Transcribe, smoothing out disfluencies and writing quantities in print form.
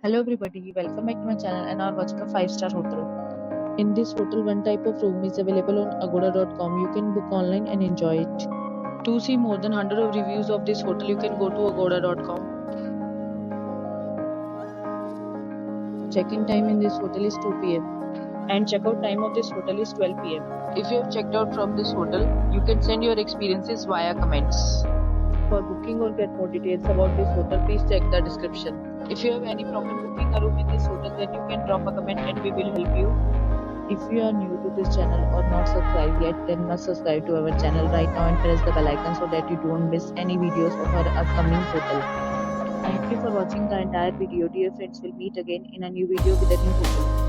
Hello everybody, welcome back to my channel and are watching a 5-star hotel. In this hotel, one type of room is available on agoda.com. You can book online and enjoy it. To see more than 100 of reviews of this hotel, you can go to agoda.com. Check-in time in this hotel is 2 p.m. and checkout time of this hotel is 12 p.m. If you have checked out from this hotel, you can send your experiences via comments. For booking or get more details about this hotel, please check the description. If you have any problem booking a room in this hotel, then you can drop a comment and we will help you. If you are new to this channel or not subscribed yet, then must subscribe to our channel right now and press the bell icon so that you don't miss any videos of our upcoming hotel. Thank you for watching the entire video. Dear friends, we'll meet again in a new video with a new hotel.